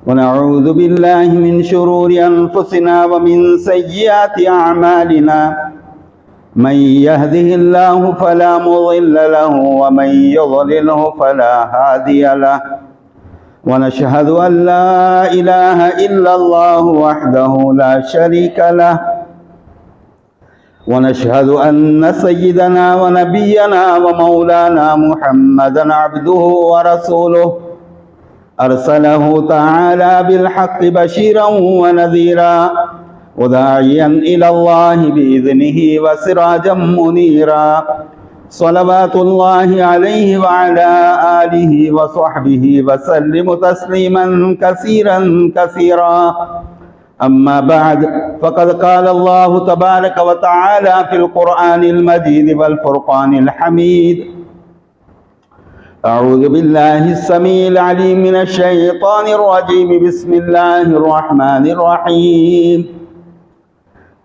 ونعوذ بالله من شرور أنفسنا ومن سيئات أعمالنا من يهده الله فلا مضل له ومن يضلله فلا هادي له ونشهد أن لا إله إلا الله وحده لا شريك له ونشهد أن سيدنا ونبينا ومولانا محمدا عبده ورسوله أرسله تعالى بالحق بشيرا ونذيرا وداعيا إلى الله بإذنه وسراجا منيرا صلوات الله عليه وعلى آله وصحبه وسلم تسليما كثيرا كثيرا أما بعد فقد قال الله تبارك وتعالى في القرآن المجيد والفرقان الحميد أعوذ بالله السميع العليم من الشيطان الرجيم بسم الله الرحمن الرحيم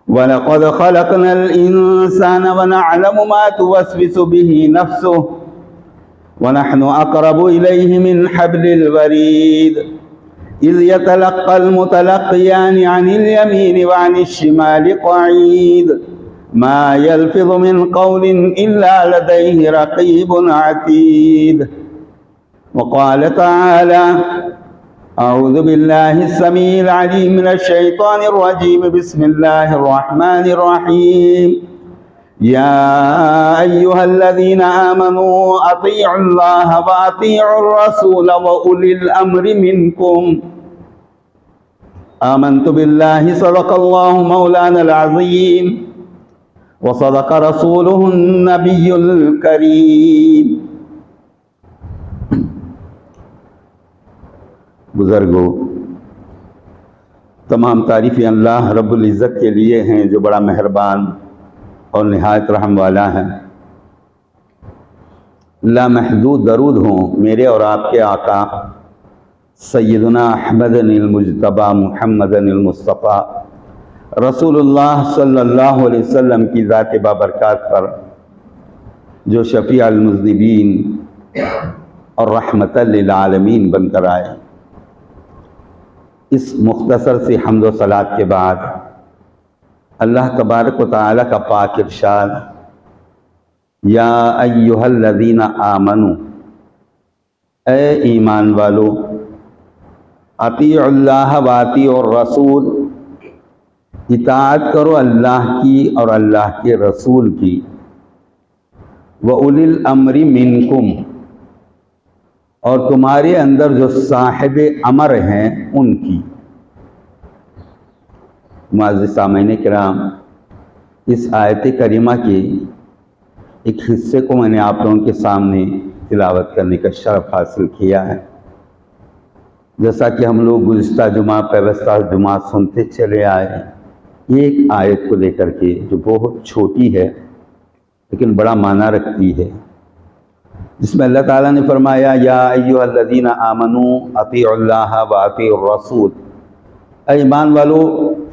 وَلَقَدْ خَلَقْنَا الْإِنسَانَ وَنَعْلَمُ مَا تُوَسْوِسُ بِهِ نَفْسُهُ وَنَحْنُ أَقْرَبُ إِلَيْهِ مِنْ حَبْلِ الْوَرِيدِ إِذْ يَتَلَقَّى الْمُتَلَقِّيَانِ عَنِ الْيَمِينِ وَعَنِ الشِّمَالِ قَعِيدٌ مَا يَلْفِظُ مِنْ قَوْلٍ إِلَّا لَدَيْهِ رَقِيبٌ عَتِيدٌ وقال تعالى أعوذ بالله السميع العليم من الشيطان الرجيم بسم الله الرحمن الرحيم يا أيها الذين آمنوا أطيعوا الله وأطيعوا الرسول وأولي الأمر منكم آمنت بالله صدق الله مولانا العظيم وصدق رسوله النبي الكريم. بزرگوں، تمام تعریفیں اللہ رب العزت کے لیے ہیں جو بڑا مہربان اور نہایت رحم والا ہے۔ لامحدود درود ہوں میرے اور آپ کے آقا سیدنا احمد المجتبی محمد المصطفیٰ رسول اللہ صلی اللہ علیہ وسلم کی ذات بابرکات پر، جو شفیع المذنبین اور رحمت للعالمین بن کر آئے۔ اس مختصر سی حمد و صلات کے بعد اللہ تبارک و تعالی کا پاک ارشاد، یا ایہا الذین آمنوا، اے ایمان والو، اطیعوا اللہ و اطیعوا الرسول، اطاعت کرو اللہ کی اور اللہ کے رسول کی، وَأُولِي الْأَمْرِ مِنْكُمْ، اور تمہارے اندر جو صاحب امر ہیں ان کی۔ معزز سامعین کرام، اس آیت کریمہ کے ایک حصے کو میں نے آپ لوگوں کے سامنے تلاوت کرنے کا شرف حاصل کیا ہے۔ جیسا کہ ہم لوگ گزشتہ جمعہ پیوستہ جمعہ سنتے چلے آئے، ایک آیت کو لے کر کے جو بہت چھوٹی ہے لیکن بڑا معنی رکھتی ہے، جس میں اللہ تعالیٰ نے فرمایا، یا ایہا الذین آمنوا اطیعوا اللہ و اطیعوا الرسول، اے ایمان والو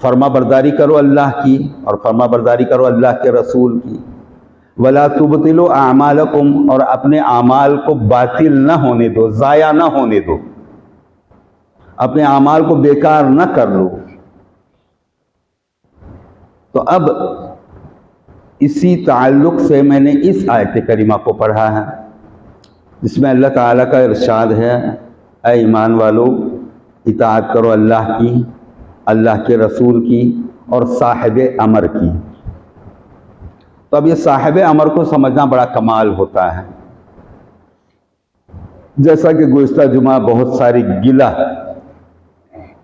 فرما برداری کرو اللہ کی اور فرما برداری کرو اللہ کے رسول کی، ولا تبطلوا اعمالکم، اور اپنے اعمال کو باطل نہ ہونے دو، ضائع نہ ہونے دو، اپنے اعمال کو بیکار نہ کر لو۔ تو اب اسی تعلق سے میں نے اس آیت کریمہ کو پڑھا ہے، جس میں اللہ تعالیٰ کا ارشاد ہے، اے ایمان والو اطاعت کرو اللہ کی، اللہ کے رسول کی اور صاحب امر کی۔ تو اب یہ صاحب امر کو سمجھنا بڑا کمال ہوتا ہے۔ جیسا کہ گزشتہ جمعہ بہت ساری گلہ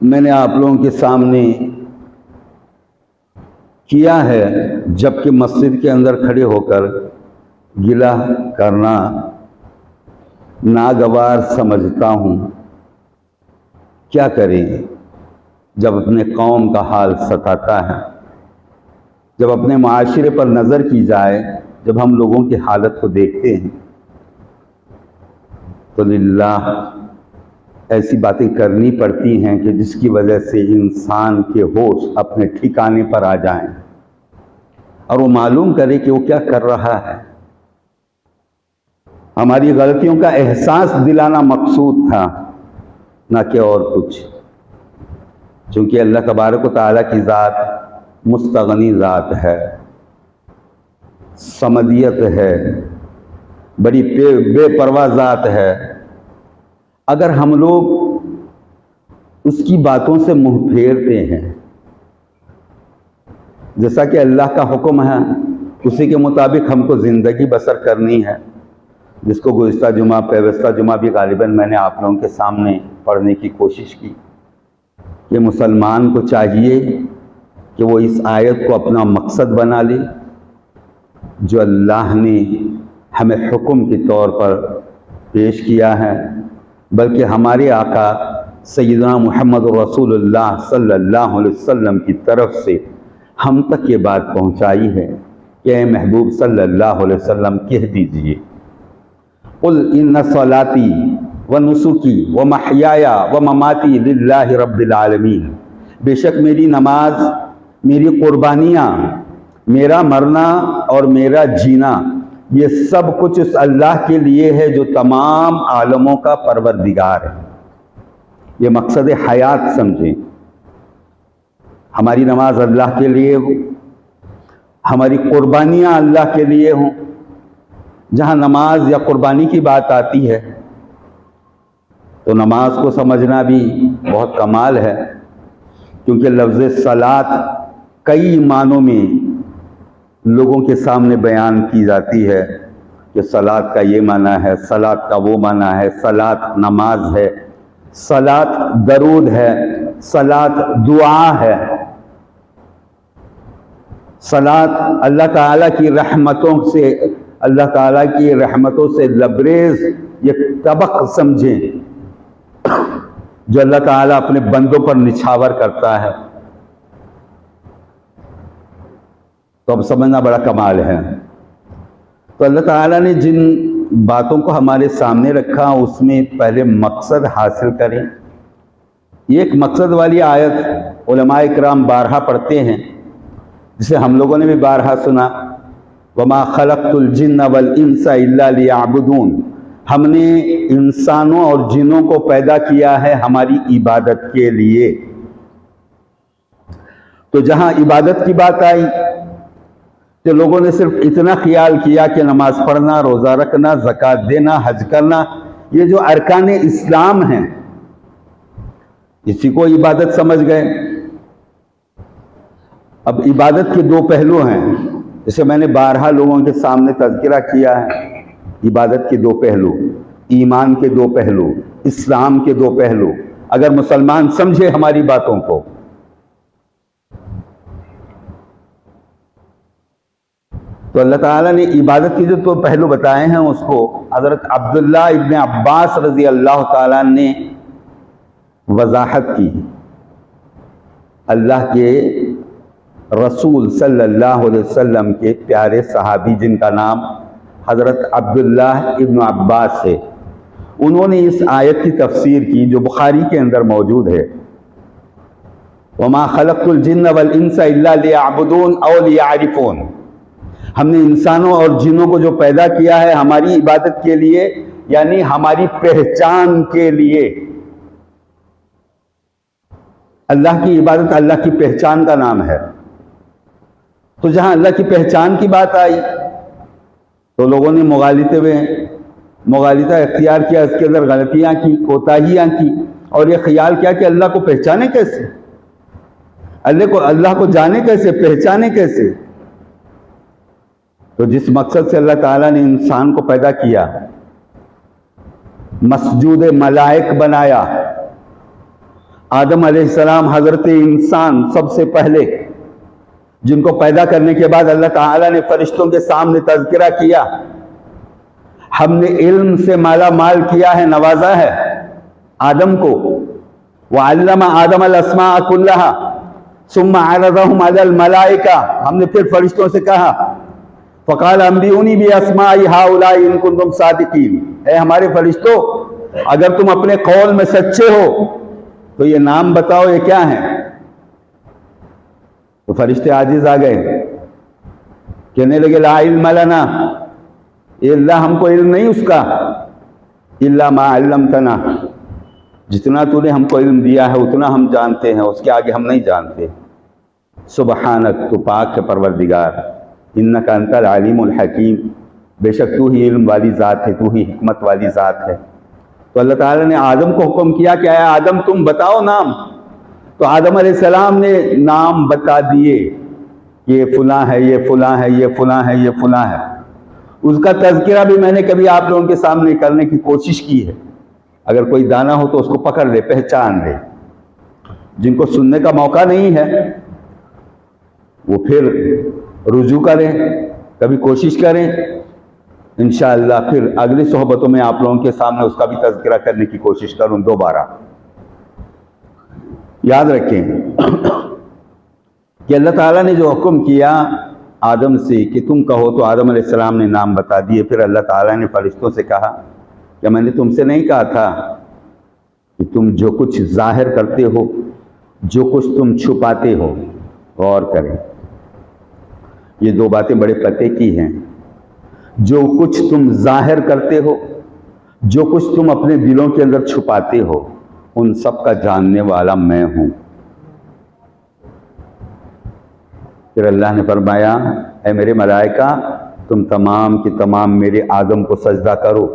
میں نے آپ لوگوں کے سامنے کیا ہے، جبکہ مسجد کے اندر کھڑے ہو کر گلہ کرنا ناگوار سمجھتا ہوں۔ کیا کریں جب اپنے قوم کا حال ستاتا ہے، جب اپنے معاشرے پر نظر کی جائے، جب ہم لوگوں کی حالت کو دیکھتے ہیں تو للہ ایسی باتیں کرنی پڑتی ہیں کہ جس کی وجہ سے انسان کے ہوش اپنے ٹھکانے پر آ جائیں اور وہ معلوم کرے کہ وہ کیا کر رہا ہے۔ ہماری غلطیوں کا احساس دلانا مقصود تھا، نہ کہ اور کچھ۔ چونکہ اللہ تبارک و تعالیٰ کی ذات مستغنی ذات ہے، صمدیت ہے، بڑی بے پرواہ ذات ہے۔ اگر ہم لوگ اس کی باتوں سے منہ پھیرتے ہیں، جیسا کہ اللہ کا حکم ہے اسی کے مطابق ہم کو زندگی بسر کرنی ہے، جس کو گزشتہ جمعہ پیوستہ جمعہ بھی غالباً میں نے آپ لوگوں کے سامنے پڑھنے کی کوشش کی کہ مسلمان کو چاہیے کہ وہ اس آیت کو اپنا مقصد بنا لے جو اللہ نے ہمیں حکم کے طور پر پیش کیا ہے، بلکہ ہمارے آقا سیدنا محمد رسول اللہ صلی اللہ علیہ وسلم کی طرف سے ہم تک یہ بات پہنچائی ہے کہ اے محبوب صلی اللہ علیہ وسلم کہہ دیجئے قل ان صلاتی ونسکی ومحیای ومماتی للہ رب العالمین، بے شک میری نماز، میری قربانیاں، میرا مرنا اور میرا جینا یہ سب کچھ اس اللہ کے لیے ہے جو تمام عالموں کا پروردگار ہے۔ یہ مقصد حیات سمجھیں، ہماری نماز اللہ کے لیے ہو، ہماری قربانیاں اللہ کے لیے ہوں۔ جہاں نماز یا قربانی کی بات آتی ہے تو نماز کو سمجھنا بھی بہت کمال ہے، کیونکہ لفظ صلاۃ کئی معنوں میں لوگوں کے سامنے بیان کی جاتی ہے کہ صلاۃ کا یہ معنی ہے، صلاۃ کا وہ معنی ہے، صلاۃ نماز ہے، صلاۃ درود ہے، صلاۃ دعا ہے، صلاۃ اللہ تعالیٰ کی رحمتوں سے، اللہ تعالیٰ کی رحمتوں سے لبریز یہ طبق سمجھیں جو اللہ تعالیٰ اپنے بندوں پر نچھاور کرتا ہے، تو اب سمجھنا بڑا کمال ہے۔ تو اللہ تعالیٰ نے جن باتوں کو ہمارے سامنے رکھا اس میں پہلے مقصد حاصل کریں۔ یہ ایک مقصد والی آیت علماء کرام بارہا پڑھتے ہیں، جسے ہم لوگوں نے بھی بارہا سنا، وَمَا خَلَقْتُ الْجِنَّ وَالْإِنسَ إِلَّا لِيَعْبُدُونَ، ہم نے انسانوں اور جنوں کو پیدا کیا ہے ہماری عبادت کے لیے۔ تو جہاں عبادت کی بات آئی تو لوگوں نے صرف اتنا خیال کیا کہ نماز پڑھنا، روزہ رکھنا، زکوٰۃ دینا، حج کرنا، یہ جو ارکان اسلام ہیں اسی کو عبادت سمجھ گئے۔ اب عبادت کے دو پہلو ہیں، جسے میں نے بارہا لوگوں کے سامنے تذکرہ کیا ہے۔ عبادت کے دو پہلو، ایمان کے دو پہلو، اسلام کے دو پہلو، اگر مسلمان سمجھے ہماری باتوں کو تو اللہ تعالیٰ نے عبادت کے جو دو پہلو بتائے ہیں اس کو حضرت عبداللہ ابن عباس رضی اللہ تعالیٰ نے وضاحت کی۔ اللہ کے رسول صلی اللہ علیہ وسلم کے پیارے صحابی جن کا نام حضرت عبداللہ ابن عباس ہے، انہوں نے اس آیت کی تفسیر کی جو بخاری کے اندر موجود ہے، وَمَا خَلَقْتُ الْجِنَّ وَالْإِنسَ إِلَّا لِيَعْبُدُونَ أَوْ لِيَعْرِفُونَ، ہم نے انسانوں اور جنوں کو جو پیدا کیا ہے ہماری عبادت کے لیے، یعنی ہماری پہچان کے لیے۔ اللہ کی عبادت اللہ کی پہچان کا نام ہے۔ تو جہاں اللہ کی پہچان کی بات آئی تو لوگوں نے مغالطہ اختیار کیا، اس کے اندر غلطیاں کی، کوتاہیاں کی، اور یہ خیال کیا کہ اللہ کو پہچانے کیسے، اللہ کو جانے کیسے، پہچانے کیسے۔ تو جس مقصد سے اللہ تعالیٰ نے انسان کو پیدا کیا، مسجود ملائک بنایا، آدم علیہ السلام حضرت انسان سب سے پہلے، جن کو پیدا کرنے کے بعد اللہ تعالیٰ نے فرشتوں کے سامنے تذکرہ کیا، ہم نے علم سے مالا مال کیا ہے، نوازا ہے آدم کو، وَعَلَّمَ آدَمَ الْأَسْمَاءَ كُلَّهَا ثُمَّ عَرَضَهُمْ عَلَى الْمَلَائِكَةِ، ہم نے پھر فرشتوں سے کہا فَقَالَ أَنْبِئُونِي بِأَسْمَاءِ هَؤُلَاءِ إِن كُنتُمْ صَادِقِينَ، اے ہمارے فرشتوں اگر تم اپنے قول میں سچے ہو تو یہ نام بتاؤ، یہ کیا ہیں؟ تو فرشتے عاجز آ گئے، کہنے لگے لا علم لنا، اے اللہ ہم کو علم نہیں اس کا، الا ما علمتنا، جتنا تو نے ہم کو علم دیا ہے اتنا ہم جانتے ہیں، اس کے آگے ہم نہیں جانتے۔ سبحانک، تو پاک ہے پروردگار، انک انت العلیم الحکیم، بے شک تو ہی علم والی ذات ہے، تو ہی حکمت والی ذات ہے۔ تو اللہ تعالیٰ نے آدم کو حکم کیا کہ اے آدم تم بتاؤ نام، تو آدم علیہ السلام نے نام بتا دیے، یہ فلاں ہے، یہ فلاں ہے، یہ فلاں ہے، یہ فلاں ہے۔ اس کا تذکرہ بھی میں نے کبھی آپ لوگوں کے سامنے کرنے کی کوشش کی ہے، اگر کوئی دانا ہو تو اس کو پکڑ لے، پہچان لے۔ جن کو سننے کا موقع نہیں ہے وہ پھر رجوع کریں، کبھی کوشش کریں، انشاءاللہ پھر اگلی صحبتوں میں آپ لوگوں کے سامنے اس کا بھی تذکرہ کرنے کی کوشش کروں دوبارہ۔ یاد رکھیں کہ اللہ تعالیٰ نے جو حکم کیا آدم سے کہ تم کہو، تو آدم علیہ السلام نے نام بتا دیے۔ پھر اللہ تعالیٰ نے فرشتوں سے کہا کہ میں نے تم سے نہیں کہا تھا کہ تم جو کچھ ظاہر کرتے ہو، جو کچھ تم چھپاتے ہو، غور کریں، یہ دو باتیں بڑے پتے کی ہیں۔ جو کچھ تم ظاہر کرتے ہو، جو کچھ تم اپنے دلوں کے اندر چھپاتے ہو، ان سب کا جاننے والا میں ہوں۔ پھر اللہ نے فرمایا اے میرے ملائکہ، تم تمام کی تمام میرے آدم کو سجدہ کرو۔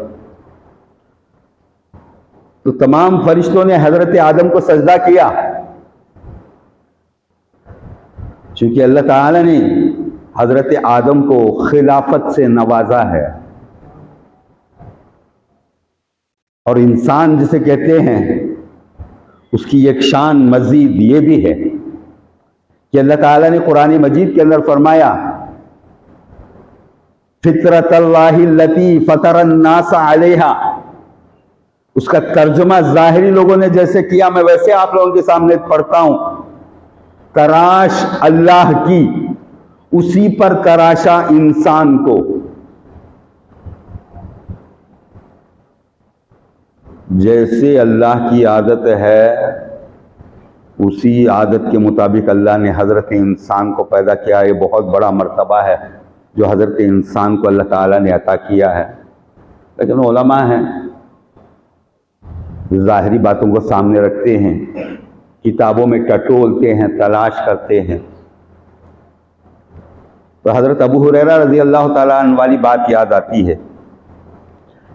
تو تمام فرشتوں نے حضرت آدم کو سجدہ کیا، چونکہ اللہ تعالیٰ نے حضرت آدم کو خلافت سے نوازا ہے، اور انسان جسے کہتے ہیں اس کی ایک شان مزید یہ بھی ہے کہ اللہ تعالیٰ نے قرآن مجید کے اندر فرمایا فطرت اللہ التی فطر الناس علیہا۔ اس کا ترجمہ ظاہری لوگوں نے جیسے کیا، میں ویسے آپ لوگوں کے سامنے پڑھتا ہوں۔ تراش اللہ کی، اسی پر تراشا انسان کو۔ جیسے اللہ کی عادت ہے اسی عادت کے مطابق اللہ نے حضرت انسان کو پیدا کیا۔ یہ بہت بڑا مرتبہ ہے جو حضرت انسان کو اللہ تعالیٰ نے عطا کیا ہے۔ لیکن علماء ہیں ظاہری باتوں کو سامنے رکھتے ہیں، کتابوں میں ٹٹولتے ہیں، تلاش کرتے ہیں۔ تو حضرت ابو ہریرہ رضی اللہ تعالیٰ عنہ والی بات یاد آتی ہے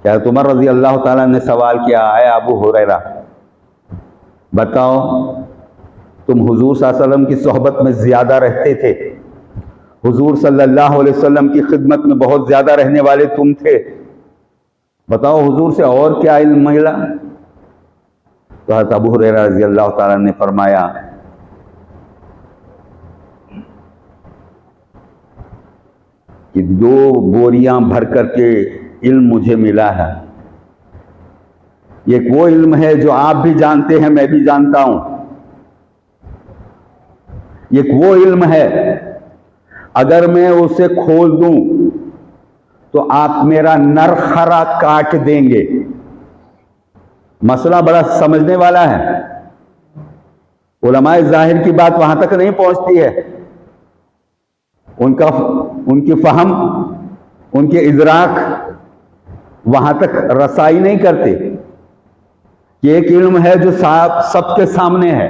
کہ حضرت عمر رضی اللہ تعالیٰ عنہ نے سوال کیا اے ابو ہریرہ بتاؤ، تم حضور صلی اللہ علیہ وسلم کی صحبت میں زیادہ رہتے تھے، حضور صلی اللہ علیہ وسلم کی خدمت میں بہت زیادہ رہنے والے تم تھے، بتاؤ حضور سے اور کیا علم ملا؟ تو حضرت ابو ہریرہ رضی اللہ تعالیٰ عنہ نے فرمایا کہ 2 بوریاں بھر کر کے علم مجھے ملا ہے۔ ایک وہ علم ہے جو آپ بھی جانتے ہیں، میں بھی جانتا ہوں۔ ایک وہ علم ہے اگر میں اسے کھول دوں تو آپ میرا نرخرا کاٹ دیں گے۔ مسئلہ بڑا سمجھنے والا ہے، علماء ظاہر کی بات وہاں تک نہیں پہنچتی ہے، ان کی فہم، ان کے ادراک وہاں تک رسائی نہیں کرتے کہ ایک علم ہے جو سب کے سامنے ہے،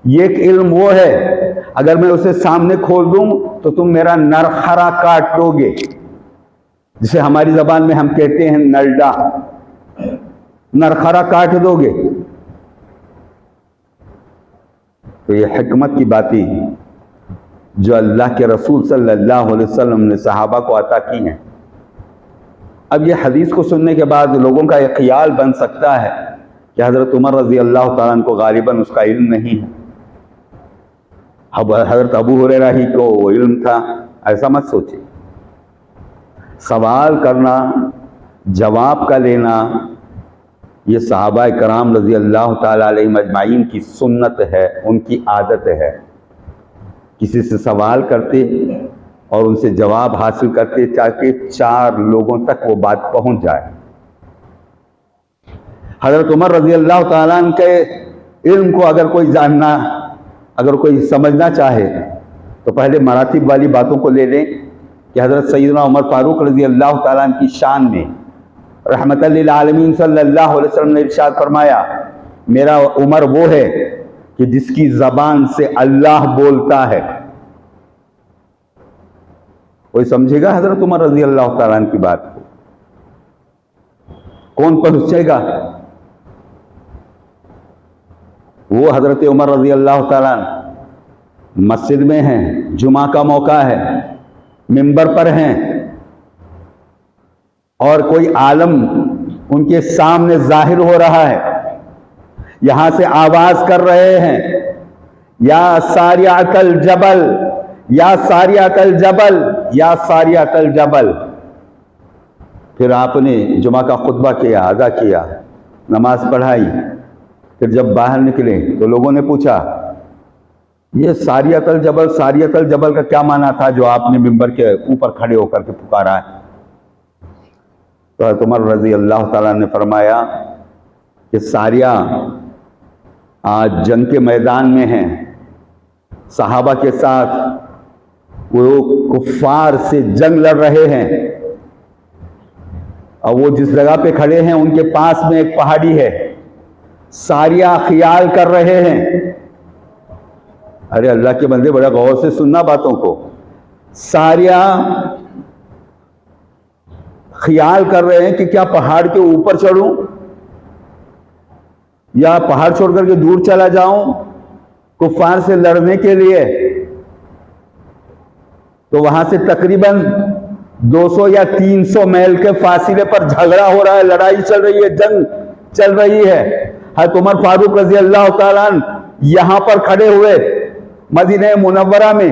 ایک علم وہ ہے اگر میں اسے سامنے کھول دوں تو تم میرا نرخرا کاٹ دو گے، جسے ہماری زبان میں ہم کہتے ہیں نلڈا، نرخرا کاٹ دو گے۔ تو یہ حکمت کی باتیں جو اللہ کے رسول صلی اللہ علیہ وسلم نے صحابہ کو عطا کی ہیں۔ اب یہ حدیث کو سننے کے بعد لوگوں کا یہ خیال بن سکتا ہے کہ حضرت عمر رضی اللہ تعالیٰ عنہ کو غالباً اس کا علم نہیں ہے، حضرت ابو ہریرہ ہی کو وہ علم تھا۔ ایسا مت سوچے، سوال کرنا، جواب کا لینا، یہ صحابہ کرام رضی اللہ تعالیٰ علیہم اجمعین کی سنت ہے، ان کی عادت ہے۔ کسی سے سوال کرتے اور ان سے جواب حاصل کرتے تاکہ 4 لوگوں تک وہ بات پہنچ جائے۔ حضرت عمر رضی اللہ تعالیٰ عنہ کے علم کو اگر کوئی جاننا، اگر کوئی سمجھنا چاہے تو پہلے مراتب والی باتوں کو لے لیں کہ حضرت سیدنا عمر فاروق رضی اللہ تعالیٰ عنہ کی شان میں رحمت للعالمین صلی اللہ علیہ وسلم نے ارشاد فرمایا میرا عمر وہ ہے کہ جس کی زبان سے اللہ بولتا ہے. کوئی سمجھے گا حضرت عمر رضی اللہ تعالیٰ عنہ کی بات کو؟ کون پہنچے گا؟ وہ حضرت عمر رضی اللہ تعالیٰ عنہ مسجد میں ہیں، جمعہ کا موقع ہے، منبر پر ہیں، اور کوئی عالم ان کے سامنے ظاہر ہو رہا ہے، یہاں سے آواز کر رہے ہیں، یا ساریعۃ الجبل، یا ساریعۃ الجبل، یا ساریعۃ الجبل. پھر آپ نے جمعہ کا خطبہ کیا، ادا کیا، نماز پڑھائی. پھر جب باہر نکلے تو لوگوں نے پوچھا یہ ساریعۃ الجبل، ساریعۃ الجبل کا کیا معنی تھا جو آپ نے منبر کے اوپر کھڑے ہو کر کے پکارا ہے؟ تو حضرت عمر رضی اللہ تعالیٰ نے فرمایا کہ ساریہ آج جنگ کے میدان میں ہیں، صحابہ کے ساتھ وہ کفار سے جنگ لڑ رہے ہیں، اور وہ جس جگہ پہ کھڑے ہیں ان کے پاس میں ایک پہاڑی ہے، ساریہ خیال کر رہے ہیں. ارے اللہ کے بندے بڑا غور سے سننا باتوں کو. ساریہ خیال کر رہے ہیں کہ کیا پہاڑ کے اوپر چڑھوں یا پہاڑ چھوڑ کر کے دور چلا جاؤں کفار سے لڑنے کے لیے. تو وہاں سے تقریباً 200 یا 300 میل کے فاصلے پر جھگڑا ہو رہا ہے، لڑائی چل رہی ہے، جنگ چل رہی ہے. حضرت عمر فاروق رضی اللہ تعالیٰ عنہ یہاں پر کھڑے ہوئے مدینہ منورہ میں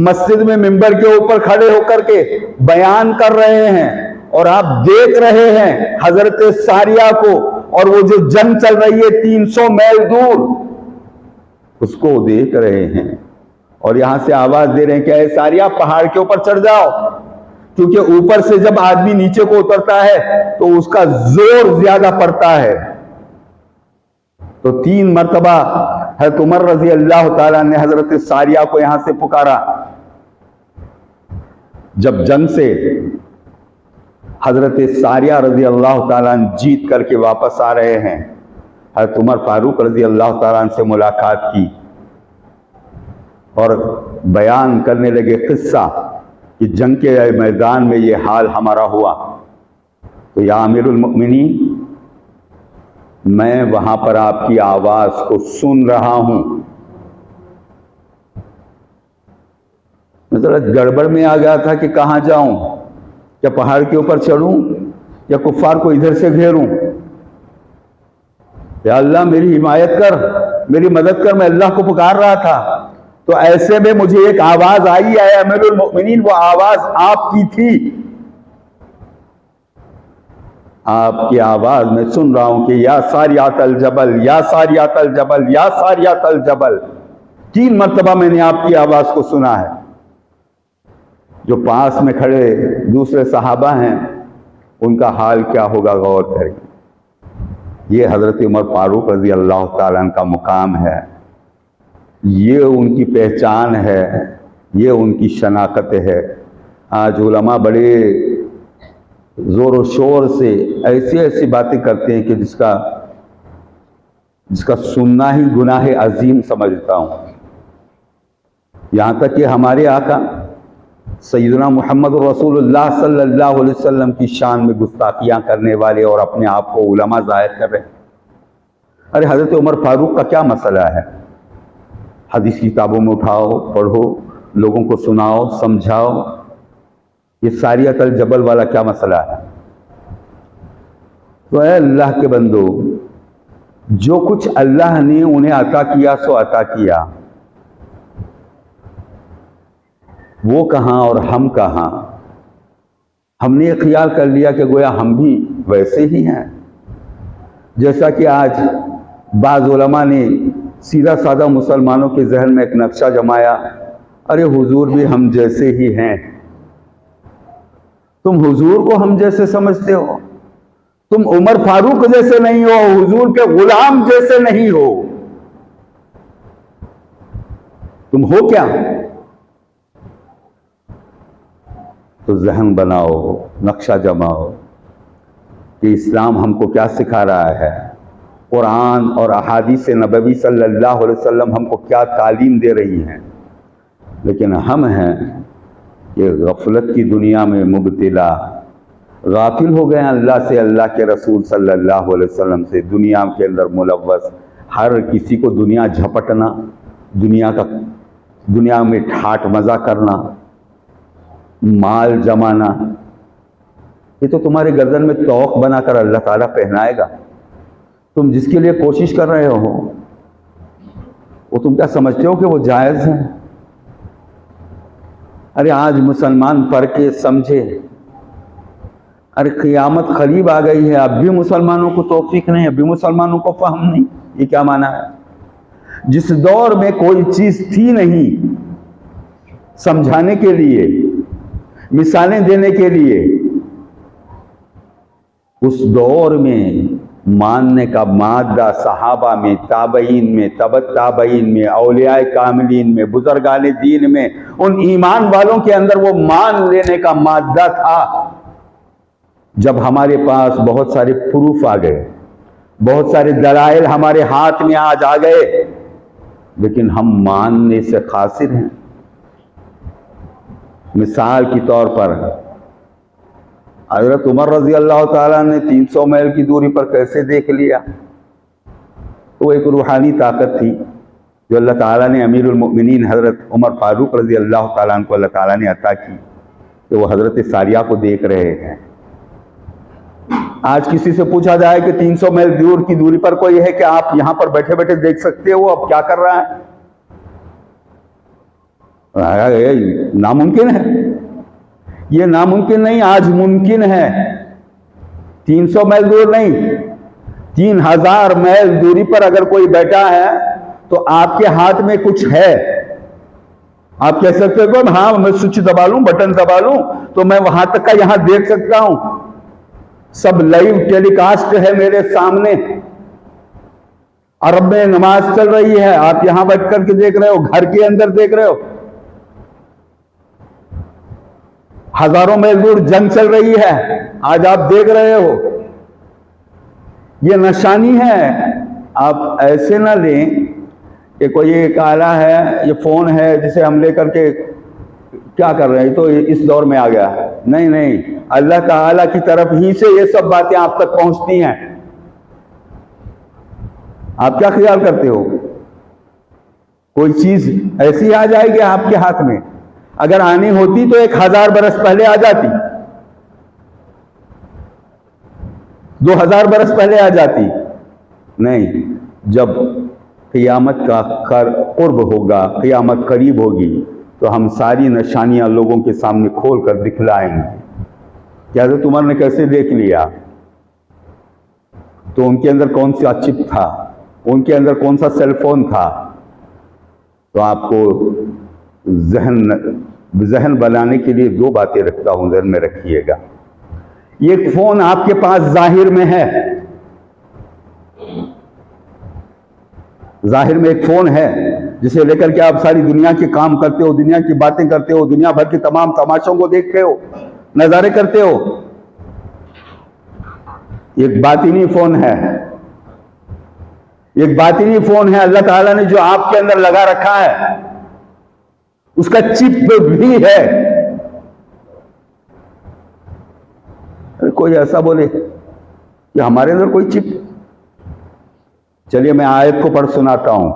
مسجد میں منبر کے اوپر کھڑے ہو کر کے بیان کر رہے ہیں، اور آپ دیکھ رہے ہیں حضرت ساریہ کو، اور وہ جو جنگ چل رہی ہے 300 میل دور اس کو دیکھ رہے ہیں، اور یہاں سے آواز دے رہے ہیں کہ اے ساریہ پہاڑ کے اوپر چڑھ جاؤ، کیونکہ اوپر سے جب آدمی نیچے کو اترتا ہے تو اس کا زور زیادہ پڑتا ہے. تو 3 مرتبہ حضرت عمر رضی اللہ تعالیٰ نے حضرت ساریہ کو یہاں سے پکارا. جب جنگ سے حضرت ساریہ رضی اللہ تعالیٰ عنہ جیت کر کے واپس آ رہے ہیں، حضرت عمر فاروق رضی اللہ تعالیٰ عنہ سے ملاقات کی اور بیان کرنے لگے قصہ کہ جنگ کے میدان میں یہ حال ہمارا ہوا. تو یا امیر المؤمنین، میں وہاں پر آپ کی آواز کو سن رہا ہوں. میں ذرا گڑبڑ میں آ گیا تھا کہ کہاں جاؤں، کیا پہاڑ کے اوپر چڑھوں یا کفار کو ادھر سے گھیروں. یا اللہ میری حمایت کر، میری مدد کر. میں اللہ کو پکار رہا تھا، تو ایسے میں مجھے ایک آواز آئی ہے امیر المؤمنین، وہ آواز آپ کی تھی. آپ کی آواز میں سن رہا ہوں کہ یا ساریعۃ الجبل، یا ساریعۃ الجبل، یا ساریعۃ الجبل. 3 مرتبہ میں نے آپ کی آواز کو سنا ہے. جو پاس میں کھڑے دوسرے صحابہ ہیں ان کا حال کیا ہوگا غور کریں. یہ حضرت عمر فاروق رضی اللہ تعالیٰ عنہ کا مقام ہے، یہ ان کی پہچان ہے، یہ ان کی شناخت ہے. آج علماء بڑے زور و شور سے ایسی ایسی باتیں کرتے ہیں کہ جس کا سننا ہی گناہ عظیم سمجھتا ہوں. یہاں تک کہ ہمارے آقا سیدنا محمد رسول اللہ صلی اللہ علیہ وسلم کی شان میں گستاخیاں کرنے والے اور اپنے آپ کو علماء ظاہر کر رہے ہیں. ارے حضرت عمر فاروق کا کیا مسئلہ ہے؟ حدیث کتابوں میں اٹھاؤ، پڑھو، لوگوں کو سناؤ، سمجھاؤ. یہ ساریعۃ الجبل والا کیا مسئلہ ہے؟ تو اے اللہ کے بندو، جو کچھ اللہ نے انہیں عطا کیا سو عطا کیا، وہ کہاں اور ہم کہاں؟ ہم نے یہ خیال کر لیا کہ گویا ہم بھی ویسے ہی ہیں. جیسا کہ آج بعض علماء نے سیدھا سادہ مسلمانوں کے ذہن میں ایک نقشہ جمایا، ارے حضور بھی ہم جیسے ہی ہیں. تم حضور کو ہم جیسے سمجھتے ہو، تم عمر فاروق جیسے نہیں ہو، حضور کے غلام جیسے نہیں ہو. تم ہو کیا؟ تو ذہن بناؤ، نقشہ جماؤ کہ اسلام ہم کو کیا سکھا رہا ہے. قرآن اور احادیث نبوی صلی اللہ علیہ وسلم ہم کو کیا تعلیم دے رہی ہیں، لیکن ہم ہیں کہ غفلت کی دنیا میں مبتلا، غافل ہو گئے ہیں اللہ سے، اللہ کے رسول صلی اللہ علیہ وسلم سے، دنیا کے اندر ملوث، ہر کسی کو دنیا جھپٹنا، دنیا میں ٹھاٹ مزہ کرنا، مال جمانا، یہ تو تمہارے گردن میں توق بنا کر اللہ تعالیٰ پہنائے گا۔ تم جس کے لیے کوشش کر رہے ہو وہ تم کیا سمجھتے ہو کہ وہ جائز ہے؟ ارے آج مسلمان پڑھ کے سمجھے، ارے قیامت قریب آ گئی ہے، اب بھی مسلمانوں کو توفیق نہیں، اب بھی مسلمانوں کو فہم نہیں، یہ کیا معنی ہے؟ جس دور میں کوئی چیز تھی نہیں سمجھانے کے لیے، مثالیں دینے کے لیے، اس دور میں ماننے کا مادہ صحابہ میں، تابعین میں، تبع تابعین میں، اولیاء کاملین میں، بزرگان دین میں، ان ایمان والوں کے اندر وہ مان لینے کا مادہ تھا۔ جب ہمارے پاس بہت سارے پروف آ گئے، بہت سارے دلائل ہمارے ہاتھ میں آج آ گئے، لیکن ہم ماننے سے قاصر ہیں۔ مثال کے طور پر حضرت عمر رضی اللہ تعالیٰ نے 300 میل کی دوری پر کیسے دیکھ لیا؟ وہ ایک روحانی طاقت تھی جو اللہ تعالیٰ نے امیر المؤمنین حضرت عمر فاروق رضی اللہ تعالیٰ عنہ کو اللہ تعالیٰ نے عطا کی، کہ وہ حضرت ساریہ کو دیکھ رہے ہیں۔ آج کسی سے پوچھا جائے کہ 300 میل دور کی دوری پر کوئی ہے کہ آپ یہاں پر بیٹھے بیٹھے دیکھ سکتے ہو اب کیا کر رہا ہے؟ ناممکن ہے، یہ ناممکن نہیں، آج ممکن ہے۔ 300 میل دور نہیں، 3000 میل دوری پر اگر کوئی بیٹھا ہے تو آپ کے ہاتھ میں کچھ ہے۔ آپ کہہ سکتے ہو ہاں میں سوئچ دبا لوں، بٹن دبا لوں تو میں وہاں تک کا یہاں دیکھ سکتا ہوں، سب لائیو ٹیلی کاسٹ ہے میرے سامنے، عرب میں نماز چل رہی ہے، آپ یہاں بیٹھ کر کے دیکھ رہے ہو، گھر کے اندر دیکھ رہے ہو، ہزاروں میل دور جنگ چل رہی ہے، آج آپ دیکھ رہے ہو۔ یہ نشانی ہے۔ آپ ایسے نہ لیں کہ کوئی ایک آلہ ہے، یہ فون ہے جسے ہم لے کر کے کیا کر رہے ہیں، تو اس دور میں آ گیا۔ نہیں نہیں، اللہ تعالیٰ کی طرف ہی سے یہ سب باتیں آپ تک پہنچتی ہیں۔ آپ کیا خیال کرتے ہو کوئی چیز ایسی آ جائے گی آپ کے ہاتھ میں؟ اگر آنی ہوتی تو 1000 برس پہلے آ جاتی، 2000 برس پہلے آ جاتی۔ نہیں، جب قیامت کا قرب ہوگا، قیامت قریب ہوگی، تو ہم ساری نشانیاں لوگوں کے سامنے کھول کر دکھلائیں گے کہ حضرت عمر نے کیسے دیکھ لیا، تو ان کے اندر کون سا چپ تھا، ان کے اندر کون سا سیل فون تھا۔ تو آپ کو ذہن بنانے کے لیے 2 باتیں رکھتا ہوں، ذہن میں رکھیے گا۔ ایک فون آپ کے پاس ظاہر میں ہے، ظاہر میں ایک فون ہے جسے لے کر کے آپ ساری دنیا کے کام کرتے ہو، دنیا کی باتیں کرتے ہو، دنیا بھر کے تمام تماشوں کو دیکھتے ہو، نظارے کرتے ہو۔ ایک باطنی فون ہے، ایک باطنی فون ہے اللہ تعالیٰ نے جو آپ کے اندر لگا رکھا ہے، اس کا چپ بھی ہے۔ کوئی ایسا بولے کہ ہمارے اندر کوئی چپ، چلیے میں آیت کو پڑھ سناتا ہوں۔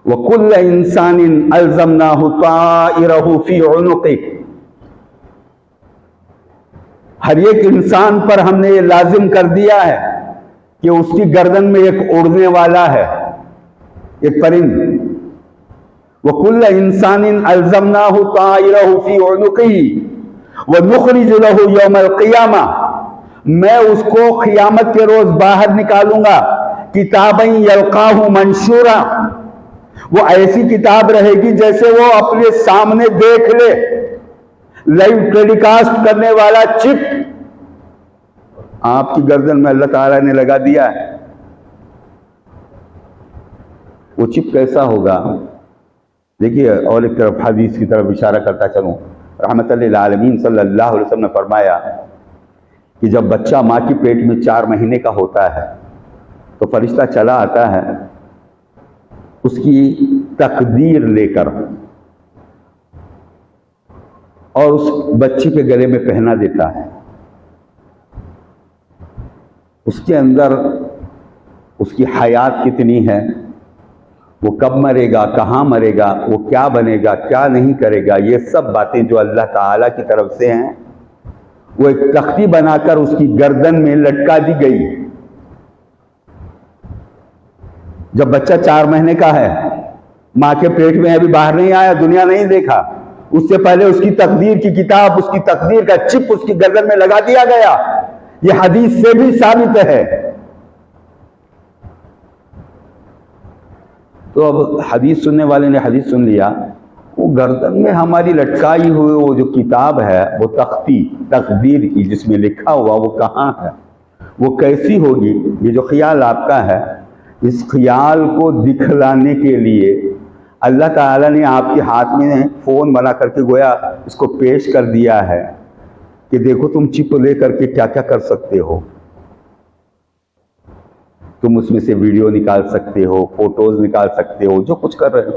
وَكُلَّ إِنسَانٍ أَلْزَمْنَاهُ طَائِرَهُ فِي عُنُقِهِ، ہر ایک انسان پر ہم نے یہ لازم کر دیا ہے کہ اس کی گردن میں ایک اڑنے والا ہے، ایک پرند۔ وَكُلَّ إِنسَانٍ أَلْزَمْنَاهُ طَائِرَهُ فِي عُنُقِهِ وَنُخْرِجُ لَهُ يَوْمَ الْقِيَامَةِ، میں اس کو قیامت کے روز باہر نکالوں گا، کتابًا یلقاہ منشورا، وہ ایسی کتاب رہے گی جیسے وہ اپنے سامنے دیکھ لے، لائیو ٹیلی کاسٹ کرنے والا چپ آپ کی گردن میں اللہ تعالیٰ نے لگا دیا ہے۔ وہ چپ کیسا ہوگا؟ دیکھیے، اور ایک طرف حدیث کی طرف اشارہ کرتا چلوں، رحمت للعالمین صلی اللہ علیہ وسلم نے فرمایا کہ جب بچہ ماں کی پیٹ میں 4 مہینے کا ہوتا ہے تو فرشتہ چلا آتا ہے اس کی تقدیر لے کر اور اس بچی کے گلے میں پہنا دیتا ہے. اس کے اندر اس کی حیات کتنی ہے، وہ کب مرے گا، کہاں مرے گا، وہ کیا بنے گا، کیا نہیں کرے گا، یہ سب باتیں جو اللہ تعالیٰ کی طرف سے ہیں وہ ایک تختی بنا کر اس کی گردن میں لٹکا دی گئی. جب بچہ 4 مہینے کا ہے، ماں کے پیٹ میں ابھی باہر نہیں آیا، دنیا نہیں دیکھا، اس سے پہلے اس کی تقدیر کی کتاب، اس کی تقدیر کا چپ اس کی گردن میں لگا دیا گیا. یہ حدیث سے بھی ثابت ہے. تو اب حدیث سننے والے نے حدیث سن لیا، وہ گردن میں ہماری لٹکائی ہوئی وہ جو کتاب ہے، وہ تختی تقدیر کی جس میں لکھا ہوا، وہ کہاں ہے، وہ کیسی ہوگی؟ یہ جو خیال آپ کا ہے، اس خیال کو دکھلانے کے لیے اللہ تعالیٰ نے آپ کے ہاتھ میں فون بنا کر کے گویا اس کو پیش کر دیا ہے کہ دیکھو تم چپ لے کر کے کیا کیا کر سکتے ہو. تم اس میں سے ویڈیو نکال سکتے ہو، فوٹوز نکال سکتے ہو، جو کچھ کر رہے ہو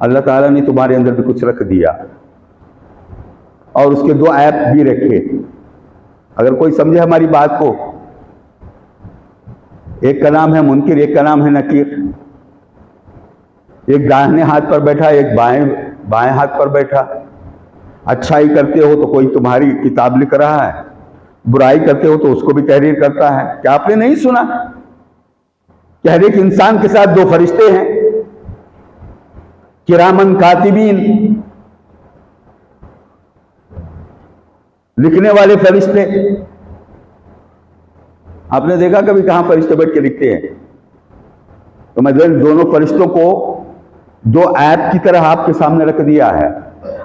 اللہ تعالیٰ نے تمہارے اندر بھی کچھ رکھ دیا. اور اس کے 2 ایپ بھی رکھے. اگر کوئی سمجھے ہماری بات کو، ایک کا نام ہے منکر، ایک کا نام ہے نکیر. ایک داہنے ہاتھ پر بیٹھا، ایک بائیں ہاتھ پر بیٹھا. اچھائی کرتے ہو تو کوئی تمہاری کتاب لکھ رہا ہے، برائی کرتے ہو تو اس کو بھی تحریر کرتا ہے. کیا آپ نے نہیں سنا کہ ہر ایک انسان کے ساتھ 2 فرشتے ہیں، کرامن کاتبین، لکھنے والے فرشتے. آپ نے دیکھا کبھی کہاں فرشتے بیٹھ کے لکھتے ہیں؟ تو میں دونوں فرشتوں کو 2 ایپ کی طرح آپ کے سامنے رکھ دیا ہے.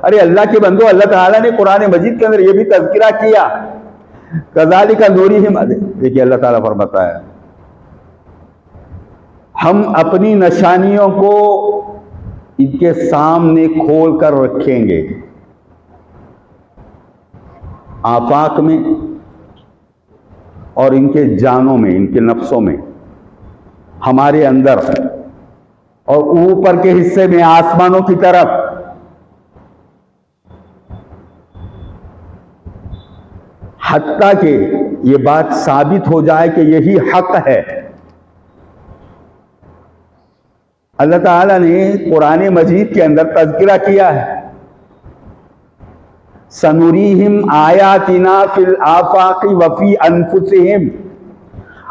ارے اللہ کے بندو، اللہ تعالیٰ نے قرآن مجید کے اندر یہ بھی تذکرہ کیا، کذالک نوریہم. دیکھیے اللہ تعالیٰ فرماتا ہے ہم اپنی نشانیوں کو ان کے سامنے کھول کر رکھیں گے، آفاق میں اور ان کے جانوں میں، ان کے نفسوں میں، ہمارے اندر اور اوپر کے حصے میں آسمانوں کی طرف. حتیٰ کہ یہ بات ثابت ہو جائے کہ یہی حق ہے. اللہ تعالیٰ نے قرآن مجید کے اندر تذکرہ کیا ہے، سنوریہم آیاتنا فی الآفاق وفی انفسہم.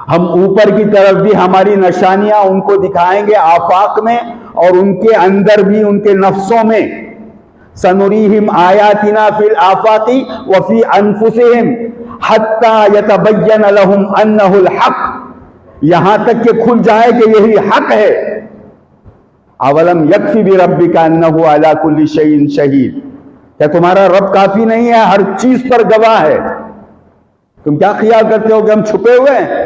ہم اوپر کی طرف بھی ہماری نشانیاں ان کو دکھائیں گے آفاق میں، اور ان کے اندر بھی ان کے نفسوں میں. سنوریہم آیاتنا فی الآفاق وفی انفسہم حتی یتبین لہم انہ الحق. یہاں تک کہ کھل جائے کہ یہی حق ہے. اولم یکفی بربک انہ علی کل شیء شہید. کیا تمہارا رب کافی نہیں ہے؟ ہر چیز پر گواہ ہے. تم کیا خیال کرتے ہو کہ ہم چھپے ہوئے ہیں؟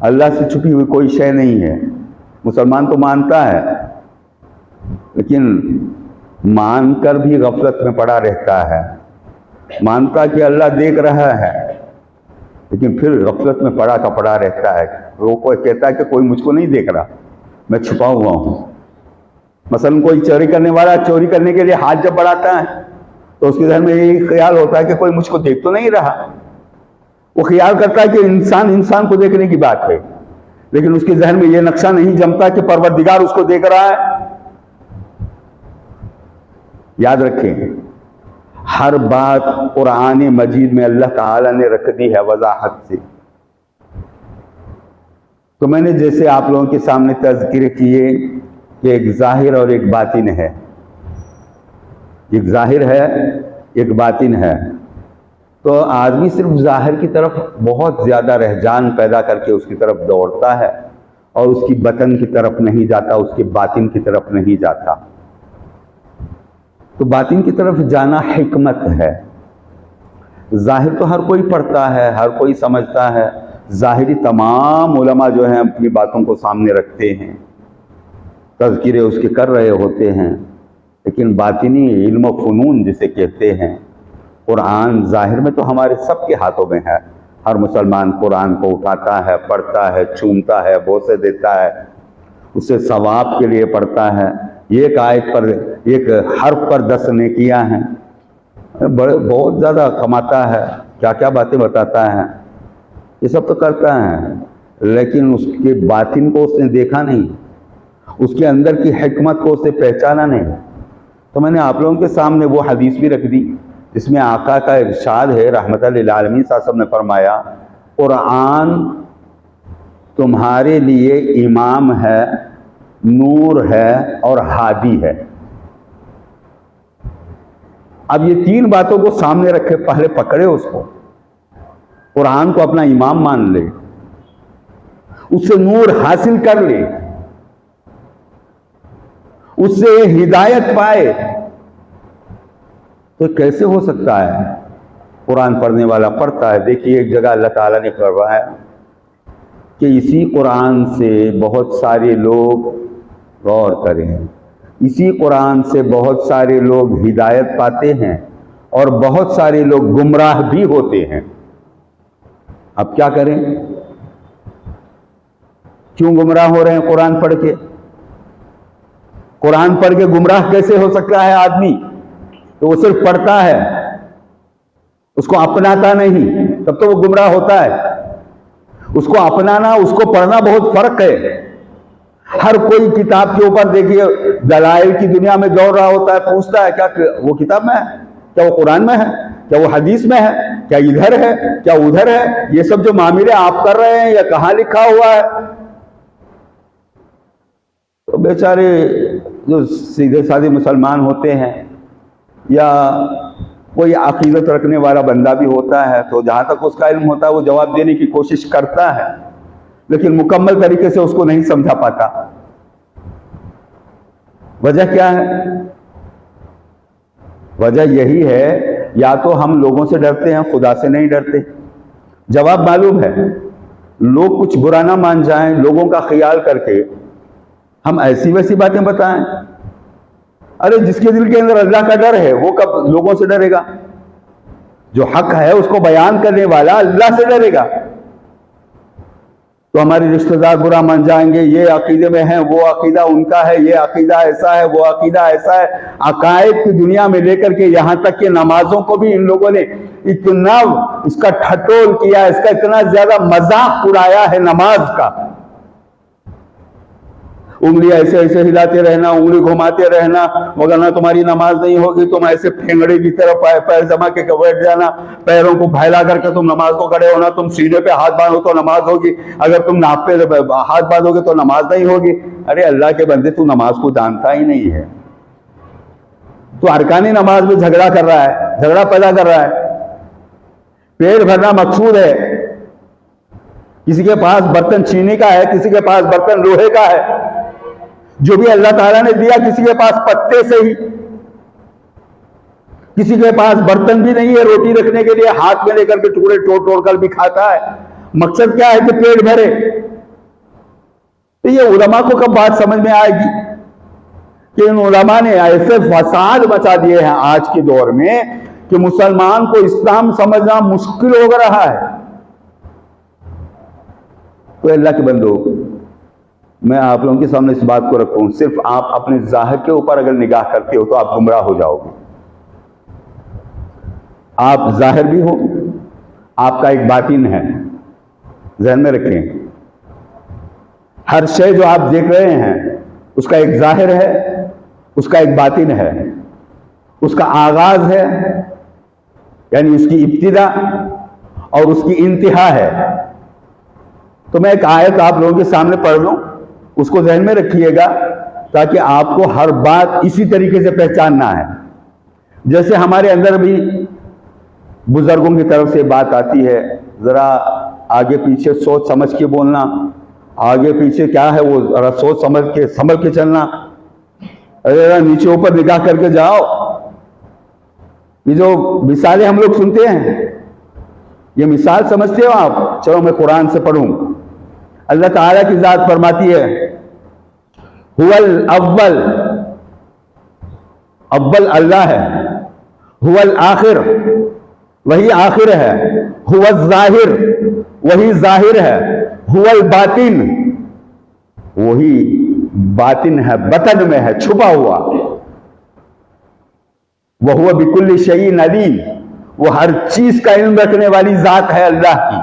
اللہ سے چھپی ہوئی کوئی شے نہیں ہے. مسلمان تو مانتا ہے، لیکن مان کر بھی غفلت میں پڑا رہتا ہے. مانتا کہ اللہ دیکھ رہا ہے، لیکن پھر غفلت میں پڑا کا پڑا رہتا ہے. وہ کوئی کہتا ہے کہ کوئی مجھ کو نہیں دیکھ رہا، میں چھپا ہوا ہوں. مثلا کوئی چوری کرنے والا چوری کرنے کے لیے ہاتھ جب بڑھاتا ہے تو اس کے ذہن میں یہی خیال ہوتا ہے کہ کوئی مجھ کو دیکھ تو نہیں رہا. وہ خیال کرتا ہے کہ انسان کو دیکھنے کی بات ہے، لیکن اس کے ذہن میں یہ نقشہ نہیں جمتا کہ پروردگار اس کو دیکھ رہا ہے. یاد رکھیں، ہر بات قرآن مجید میں اللہ تعالیٰ نے رکھ دی ہے وضاحت سے. تو میں نے جیسے آپ لوگوں کے سامنے تذکرے کیے کہ ایک ظاہر اور ایک باطن ہے، ایک ظاہر ہے ایک باطن ہے. تو آدمی صرف ظاہر کی طرف بہت زیادہ رجحان پیدا کر کے اس کی طرف دوڑتا ہے، اور اس کی باطن کی طرف نہیں جاتا، اس کے باطن کی طرف نہیں جاتا. تو باطن کی طرف جانا حکمت ہے. ظاہر تو ہر کوئی پڑھتا ہے، ہر کوئی سمجھتا ہے. ظاہری تمام علماء جو ہیں اپنی باتوں کو سامنے رکھتے ہیں، تذکرے اس کے کر رہے ہوتے ہیں، لیکن باطنی علم و فنون جسے کہتے ہیں قرآن ظاہر میں تو ہمارے سب کے ہاتھوں میں ہے. ہر مسلمان قرآن کو اٹھاتا ہے، پڑھتا ہے، چومتا ہے، بوسے دیتا ہے، اسے ثواب کے لیے پڑھتا ہے. ایک آیت پر، ایک حرف پر 10 نیکیاں ہیں. بہت زیادہ کماتا ہے، کیا کیا باتیں بتاتا ہے، یہ سب تو کرتا ہے، لیکن اس کے باطن کو اس نے دیکھا نہیں، اس کے اندر کی حکمت کو اس نے پہچانا نہیں. تو میں نے آپ لوگوں کے سامنے وہ حدیث بھی رکھ دی جس میں آقا کا ارشاد ہے، رحمت للعالمین صلی اللہ علیہ وسلم نے فرمایا، قرآن تمہارے لیے امام ہے، نور ہے اور ہادی ہے. اب یہ 3 باتوں کو سامنے رکھے، پہلے پکڑے اس کو. قرآن کو اپنا امام مان لے، اس سے نور حاصل کر لے، اس سے ہدایت پائے. تو کیسے ہو سکتا ہے؟ قرآن پڑھنے والا پڑھتا ہے. دیکھیے ایک جگہ اللہ تعالیٰ نے فرمایا کہ اسی قرآن سے بہت سارے لوگ، غور کریں، اسی قرآن سے بہت سارے لوگ ہدایت پاتے ہیں اور بہت سارے لوگ گمراہ بھی ہوتے ہیں. اب کیا کریں؟ کیوں گمراہ ہو رہے ہیں قرآن پڑھ کے؟ قرآن پڑھ کے گمراہ کیسے ہو سکتا ہے آدمی؟ تو وہ صرف پڑھتا ہے، اس کو اپناتا نہیں، تب تو وہ گمراہ ہوتا ہے. اس کو اپنانا، اس کو پڑھنا بہت فرق ہے. ہر کوئی کتاب کے اوپر دیکھیے دلائل کی دنیا میں دوڑ رہا ہوتا ہے، پوچھتا ہے کیا وہ کتاب میں ہے، کیا وہ قرآن میں ہے، کیا وہ حدیث میں ہے، کیا ادھر ہے، کیا ادھر ہے. یہ سب جو معاملے آپ کر رہے ہیں یہ کہاں لکھا ہوا ہے؟ تو بیچارے جو سیدھے سادے مسلمان ہوتے ہیں یا کوئی عقیدت رکھنے والا بندہ بھی ہوتا ہے، تو جہاں تک اس کا علم ہوتا ہے وہ جواب دینے کی کوشش کرتا ہے، لیکن مکمل طریقے سے اس کو نہیں سمجھا پاتا. وجہ کیا ہے؟ وجہ یہی ہے، یا تو ہم لوگوں سے ڈرتے ہیں، خدا سے نہیں ڈرتے. جواب معلوم ہے، لوگ کچھ برا نہ مان جائیں، لوگوں کا خیال کر کے ہم ایسی ویسی باتیں بتائیں. ارے جس کے دل کے اندر اللہ کا ڈر ہے وہ کب لوگوں سے ڈرے گا؟ جو حق ہے اس کو بیان کرنے والا اللہ سے ڈرے گا. تو ہمارے رشتہ دار برا مان جائیں گے، یہ عقیدے میں ہیں، وہ عقیدہ ان کا ہے، یہ عقیدہ ایسا ہے، وہ عقیدہ ایسا ہے. عقائد کی دنیا میں لے کر کے یہاں تک کہ نمازوں کو بھی ان لوگوں نے اتنا اس کا ٹھٹول کیا، اس کا اتنا زیادہ مذاق اڑایا ہے نماز کا. انگلی ایسے ایسے ہلاتے رہنا، انگلی گھماتے رہنا، وگرنہ تمہاری نماز نہیں ہوگی. تم ایسے پھینگڑے کی طرح پیر جما کے بیٹھ جانا، پیروں کو پھیلا کر کے تم نماز کو کھڑے ہونا. تم سینے پہ ہاتھ باندھو تو نماز ہوگی، اگر تم ناپ پہ ہاتھ باندھو گے تو نماز نہیں ہوگی. ارے اللہ کے بندے، تو نماز کو جانتا ہی نہیں ہے. تو ارکان نماز میں جھگڑا کر رہا ہے، جھگڑا پیدا کر رہا ہے. پیٹ بھرنا مقصود ہے. کسی کے پاس برتن چینی کا ہے، کسی کے پاس برتن لوہے کا ہے. جو بھی اللہ تعالیٰ نے دیا کسی کے پاس پتے سے ہی، کسی کے پاس برتن بھی نہیں ہے روٹی رکھنے کے لیے، ہاتھ میں لے کر کے ٹکڑے توڑ کر بھی کھاتا ہے. مقصد کیا ہے کہ پیٹ بھرے. تو یہ علماء کو کب بات سمجھ میں آئے گی کہ ان علماء نے ایسے فساد مچا دیے ہیں آج کے دور میں کہ مسلمان کو اسلام سمجھنا مشکل ہو رہا ہے. تو اللہ کے بندو، میں آپ لوگوں کے سامنے اس بات کو رکھوں، صرف آپ اپنے ظاہر کے اوپر اگر نگاہ کرتے ہو تو آپ گمراہ ہو جاؤ گے. آپ ظاہر بھی ہو، آپ کا ایک باطن ہے. ذہن میں رکھیں، ہر شے جو آپ دیکھ رہے ہیں اس کا ایک ظاہر ہے، اس کا ایک باطن ہے. اس کا آغاز ہے یعنی اس کی ابتدا، اور اس کی انتہا ہے. تو میں ایک آیت آپ لوگوں کے سامنے پڑھ لوں، اس کو ذہن میں رکھیے گا تاکہ آپ کو ہر بات اسی طریقے سے پہچاننا ہے. جیسے ہمارے اندر بھی بزرگوں کی طرف سے بات آتی ہے، ذرا آگے پیچھے سوچ سمجھ کے بولنا، آگے پیچھے کیا ہے وہ ذرا سوچ سمجھ کے چلنا. ذرا نیچے اوپر نگاہ کر کے جاؤ. یہ جو مثالیں ہم لوگ سنتے ہیں، یہ مثال سمجھتے ہو آپ؟ چلو میں قرآن سے پڑھوں. اللہ تعالیٰ کی ذات فرماتی ہے، هو الاول، اول اللہ ہے، هو الآخر، وہی آخر ہے، هو الظاہر وہی ظاہر ہے، هو الباطن وہی باطن ہے، بطن میں ہے، چھپا ہوا، وہو بکل شیء علیم وہ ہر چیز کا علم رکھنے والی ذات ہے اللہ کی۔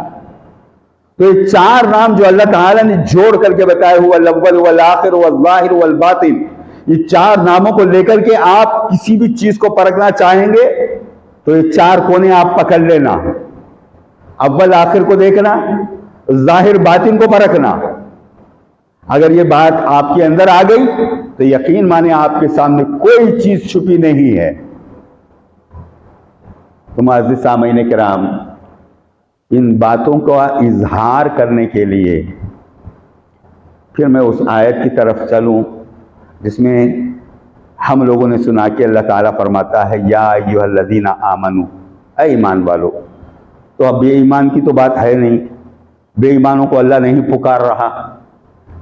تو یہ چار نام جو اللہ تعالیٰ نے جوڑ کر کے بتائے، هو الاول والآخر والظاہر والباطن، یہ چار ناموں کو لے کر کے آپ کسی بھی چیز کو پرکھنا چاہیں گے تو یہ چار کونے آپ پکڑ لینا، اول آخر کو دیکھنا، ظاہر باطن کو پرکھنا۔ اگر یہ بات آپ کے اندر آ گئی تو یقین مانے آپ کے سامنے کوئی چیز چھپی نہیں ہے۔ تو معزز سامعین کرام، ان باتوں کا اظہار کرنے کے لیے پھر میں اس آیت کی طرف چلوں جس میں ہم لوگوں نے سنا کہ اللہ تعالیٰ فرماتا ہے یا ایھا الذین آمنو، اے ایمان والو۔ تو اب بے ایمان کی تو بات ہے نہیں، بے ایمانوں کو اللہ نہیں پکار رہا،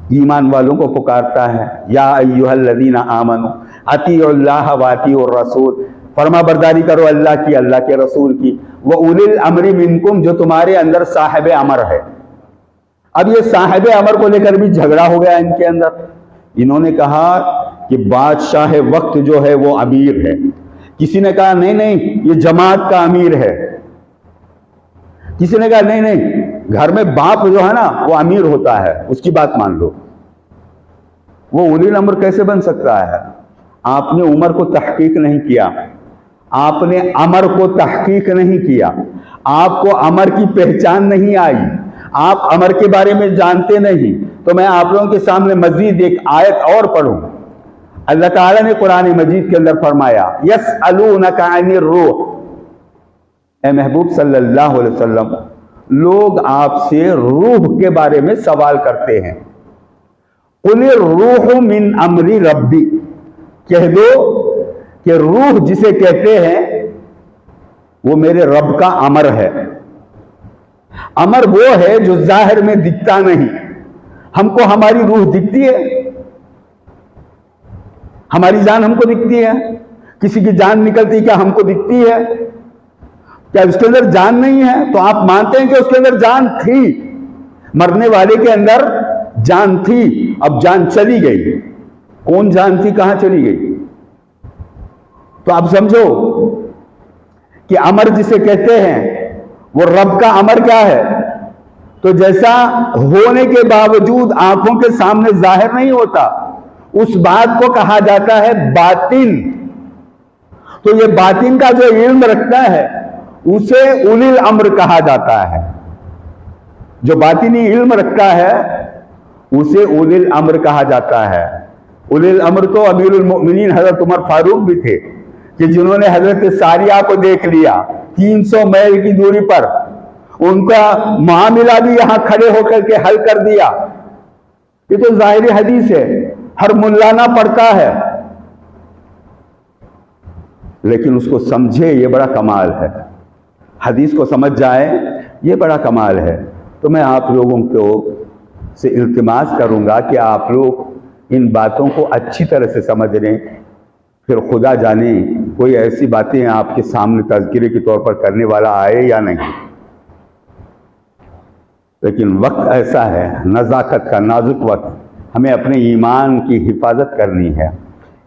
ایمان والوں کو پکارتا ہے، یا ایھا الذین آمنو اطیعوا اللہ واطیعوا الرسول، فرما برداری کرو اللہ کی، اللہ کے رسول کی، وَأُولِي الْأَمْرِ مِنْكُمْ جو تمہارے اندر صاحب امر ہے۔ اب یہ صاحب امر کو لے کر بھی جھگڑا ہو گیا ان کے اندر۔ انہوں نے کہا کہ بادشاہ وقت جو ہے وہ امیر ہے، کسی نے کہا نہیں نہیں یہ جماعت کا امیر ہے، کسی نے کہا نہیں نہیں گھر میں باپ جو ہے نا وہ امیر ہوتا ہے، اس کی بات مان لو۔ وہ اولی الامر کیسے بن سکتا ہے؟ آپ نے عمر کو تحقیق نہیں کیا، آپ نے امر کو تحقیق نہیں کیا، آپ کو امر کی پہچان نہیں آئی، آپ امر کے بارے میں جانتے نہیں۔ تو میں آپ لوگوں کے سامنے مزید ایک آیت اور پڑھوں۔ اللہ تعالیٰ نے قرآن مجید کے اندر فرمایا یسألونک عن الروح، اے محبوب صلی اللہ علیہ وسلم لوگ آپ سے روح کے بارے میں سوال کرتے ہیں۔ قل الروح من امر ربی، کہہ دو کہ روح جسے کہتے ہیں وہ میرے رب کا امر ہے۔ امر وہ ہے جو ظاہر میں دکھتا نہیں۔ ہم کو ہماری روح دکھتی ہے، ہماری جان ہم کو دکھتی ہے، کسی کی جان نکلتی کیا ہم کو دکھتی ہے؟ کیا اس کے اندر جان نہیں ہے؟ تو آپ مانتے ہیں کہ اس کے اندر جان تھی، مرنے والے کے اندر جان تھی، اب جان چلی گئی۔ کون جان تھی، کہاں چلی گئی؟ تو آپ سمجھو کہ امر جسے کہتے ہیں وہ رب کا امر کیا ہے؟ تو جیسا ہونے کے باوجود آنکھوں کے سامنے ظاہر نہیں ہوتا، اس بات کو کہا جاتا ہے باطن۔ تو یہ باطن کا جو علم رکھتا ہے اسے اولی الامر کہا جاتا ہے۔ جو باطنی علم رکھتا ہے اسے اولی الامر کہا جاتا ہے۔ اولی الامر تو امیر المؤمنین حضرت عمر فاروق بھی تھے کہ جنہوں نے حضرت ساریہ کو دیکھ لیا 300 میل کی دوری پر، ان کا معاملہ بھی یہاں کھڑے ہو کر کے حل کر دیا۔ یہ تو ظاہری حدیث ہے، ہر ملانا پڑھتا ہے، لیکن اس کو سمجھے یہ بڑا کمال ہے، حدیث کو سمجھ جائے یہ بڑا کمال ہے۔ تو میں آپ لوگوں کو سے التماس کروں گا کہ آپ لوگ ان باتوں کو اچھی طرح سے سمجھ لیں، پھر خدا جانے کوئی ایسی باتیں آپ کے سامنے تذکرے کے طور پر کرنے والا آئے یا نہیں۔ لیکن وقت ایسا ہے، نزاکت کا نازک وقت، ہمیں اپنے ایمان کی حفاظت کرنی ہے۔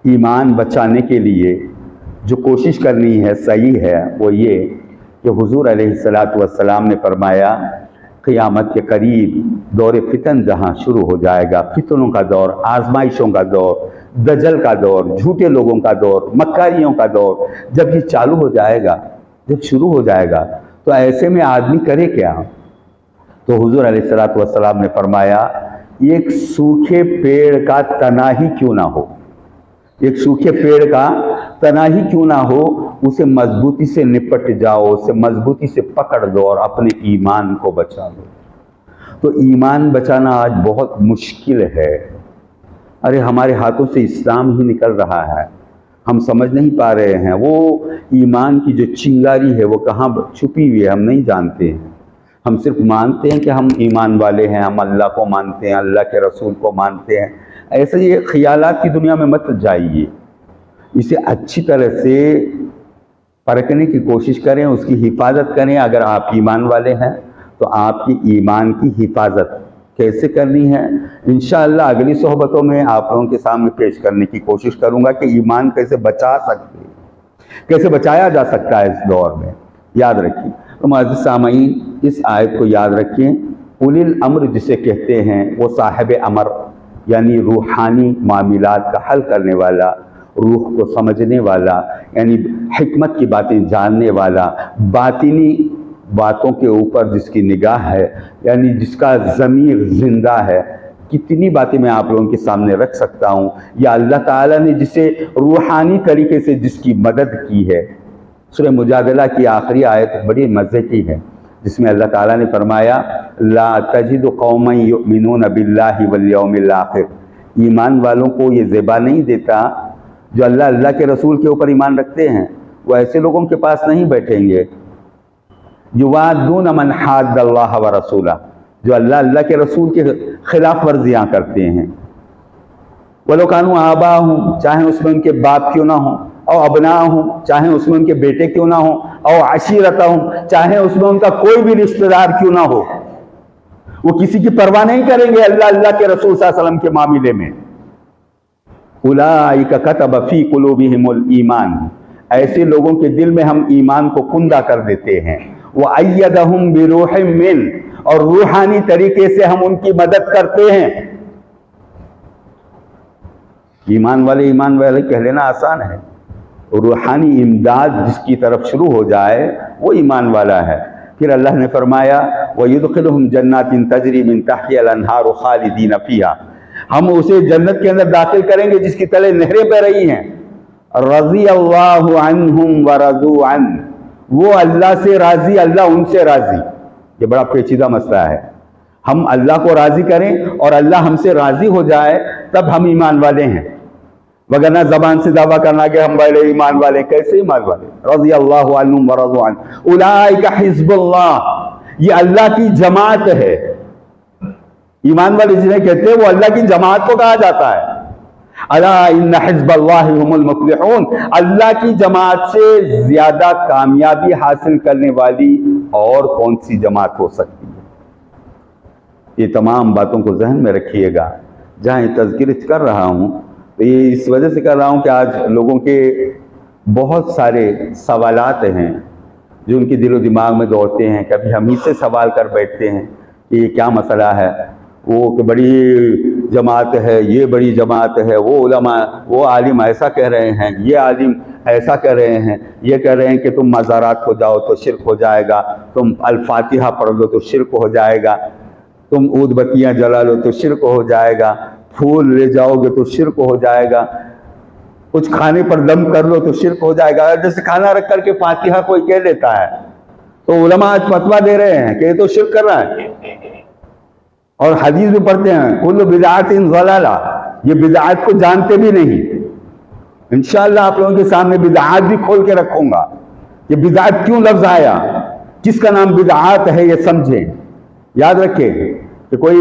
ایمان بچانے کے لیے جو کوشش کرنی ہے صحیح ہے وہ یہ کہ حضور علیہ السلام نے فرمایا قیامت کے قریب دور فتن جہاں شروع ہو جائے گا، فتنوں کا دور، آزمائشوں کا دور، دجل کا دور، جھوٹے لوگوں کا دور، مکاریوں کا دور، جب یہ چالو ہو جائے گا، جب شروع ہو جائے گا تو ایسے میں آدمی کرے کیا؟ تو حضور علیہ السلام نے فرمایا ایک سوکھے پیڑ کا تنا ہی کیوں نہ ہو، ایک سوکھے پیڑ کا تنا ہی کیوں نہ ہو، اسے مضبوطی سے نپٹ جاؤ، اسے مضبوطی سے پکڑ دو اور اپنے ایمان کو بچا لو۔ تو ایمان بچانا آج بہت مشکل ہے۔ ارے ہمارے ہاتھوں سے اسلام ہی نکل رہا ہے، ہم سمجھ نہیں پا رہے ہیں وہ ایمان کی جو چنگاری ہے وہ کہاں چھپی ہوئی ہے، ہم نہیں جانتے ہیں۔ ہم صرف مانتے ہیں کہ ہم ایمان والے ہیں، ہم اللہ کو مانتے ہیں، اللہ کے رسول کو مانتے ہیں۔ ایسے یہ خیالات کی دنیا میں مت جائیے، اسے اچھی طرح سے پرکھنے کی کوشش کریں، اس کی حفاظت کریں۔ اگر آپ ایمان والے ہیں تو آپ کی ایمان کی حفاظت کیسے کرنی ہے انشاءاللہ اگلی صحبتوں میں آپ لوگوں کے سامنے پیش کرنے کی کوشش کروں گا کہ ایمان کیسے بچا سکتے ہیں، کیسے بچایا جا سکتا ہے اس دور میں، یاد رکھیں۔ تو معزز سامعین، اس آیت کو یاد رکھیں۔ اولی الامر جسے کہتے ہیں وہ صاحب امر، یعنی روحانی معاملات کا حل کرنے والا، روح کو سمجھنے والا، یعنی حکمت کی باتیں جاننے والا، باطنی باتوں کے اوپر جس کی نگاہ ہے، یعنی جس کا ضمیر زندہ ہے۔ کتنی باتیں میں آپ لوگوں کے سامنے رکھ سکتا ہوں، یا اللہ تعالیٰ نے جسے روحانی طریقے سے جس کی مدد کی ہے۔ سورہ مجادلہ کی آخری آیت بڑی مزے کی ہے، جس میں اللہ تعالیٰ نے فرمایا لا تجد قوما یؤمنون باللہ والیوم الآخر، ایمان والوں کو یہ زیبا نہیں دیتا جو اللہ کے رسول کے اوپر ایمان رکھتے ہیں، وہ ایسے لوگوں کے پاس نہیں بیٹھیں گے یوادون من حاد اللہ ورسولہ، جو اللہ کے رسول کے خلاف ورزیاں کرتے ہیں۔ وَلَوْ كَانُوا آبَاءَهُمْ، چاہے اس میں ان کے باپ کیوں نہ ہوں، او ابناءَهُمْ، چاہے اس میں ان کے بیٹے کیوں نہ ہوں، او عشیرتَهُمْ، چاہے اس میں ان کا کوئی بھی رشتہ دار کیوں نہ ہو، وہ کسی کی پرواہ نہیں کریں گے اللہ کے رسول صلی اللہ علیہ وسلم کے معاملے میں۔ اولئک کتب فی قلوبہم الایمان، ایسے لوگوں کے دل میں ہم ایمان کو کندہ کر دیتے ہیں۔ وَأَيَّدَهُمْ بِرُوحٍ مِّنْهُ، اور روحانی طریقے سے ہم ان کی مدد کرتے ہیں۔ ایمان والے کہہ لینا آسان ہے، روحانی امداد جس کی طرف شروع ہو جائے وہ ایمان والا ہے۔ پھر اللہ نے فرمایا وَيُدْخِلُهُمْ جَنَّاتٍ تَجْرِي مِن تَحْتِهَا الْأَنْهَارُ خَالِدِينَ فِيهَا، ہم اسے جنت کے اندر داخل کریں گے جس کی تلے نہریں بہ رہی ہیں۔ رضی اللہ عنہم ورضوا عنہ، وہ اللہ سے راضی، اللہ ان سے راضی۔ یہ بڑا پیچیدہ مسئلہ ہے، ہم اللہ کو راضی کریں اور اللہ ہم سے راضی ہو جائے تب ہم ایمان والے ہیں، وگرنہ زبان سے دعویٰ کرنا کہ ہم بڑے ایمان والے، کیسے ایمان والے؟ رضی اللہ عنہم ورضوا عنہ، اولئک حزب اللہ، یہ اللہ کی جماعت ہے۔ ایمان والے جنہیں کہتے ہیں وہ اللہ کی جماعت کو کہا جاتا ہے۔ الا ان حزب اللہ هم المفلحون، اللہ کی جماعت سے زیادہ کامیابی حاصل کرنے والی اور کون سی جماعت ہو سکتی ہے؟ یہ تمام باتوں کو ذہن میں رکھیے گا۔ جہاں یہ تذکرہ کر رہا ہوں تو یہ اس وجہ سے کر رہا ہوں کہ آج لوگوں کے بہت سارے سوالات ہیں جو ان کے دل و دماغ میں دوڑتے ہیں، کبھی ہم ہی سے سوال کر بیٹھتے ہیں کہ یہ کیا مسئلہ ہے، وہ کہ بڑی جماعت ہے، یہ بڑی جماعت ہے، وہ علماء، وہ عالم ایسا کہہ رہے ہیں، یہ عالم ایسا کہہ رہے ہیں، یہ کہہ رہے ہیں کہ تم مزارات کو جاؤ تو شرک ہو جائے گا، تم الفاتحہ پڑھ لو تو شرک ہو جائے گا، تم عود بتیاں جلا لو تو شرک ہو جائے گا، پھول لے جاؤ گے تو شرک ہو جائے گا، کچھ کھانے پر دم کر لو تو شرک ہو جائے گا۔ جیسے کھانا رکھ کر کے فاتحہ کوئی کہہ لیتا ہے تو علماء آج فتویٰ دے رہے ہیں کہ یہ تو شرک کر رہا ہے، اور حدیث بھی پڑھتے ہیں کل بدعت ضلالہ، یہ بدعات کو جانتے بھی نہیں۔ انشاءاللہ آپ لوگوں کے سامنے بدعات بھی کھول کے رکھوں گا کہ بدعات کیوں لفظ آیا، کس کا نام بدعات ہے یہ سمجھیں۔ یاد رکھیں کہ کوئی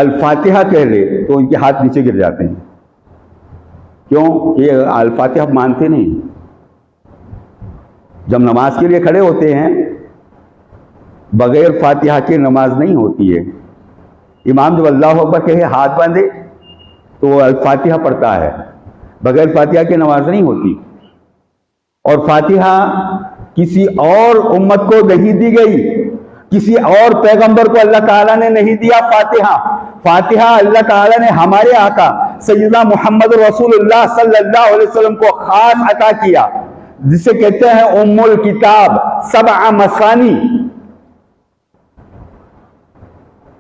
الفاتحہ کہہ لے تو ان کے ہاتھ نیچے گر جاتے ہیں، کیوں کہ یہ الفاتحہ مانتے نہیں۔ جب نماز کے لیے کھڑے ہوتے ہیں بغیر فاتحہ کے نماز نہیں ہوتی ہے۔ امام جب اللہ اکبر کہے ہاتھ باندھے تو وہ الفاتحہ پڑھتا ہے، بغیر فاتحہ کے نماز نہیں ہوتی۔ اور فاتحہ کسی اور امت کو نہیں دی گئی، کسی اور پیغمبر کو اللہ تعالیٰ نے نہیں دیا فاتحہ اللہ تعالیٰ نے ہمارے آقا سیدنا محمد رسول اللہ صلی اللہ علیہ وسلم کو خاص عطا کیا، جسے کہتے ہیں ام الکتاب، 7 مثانی،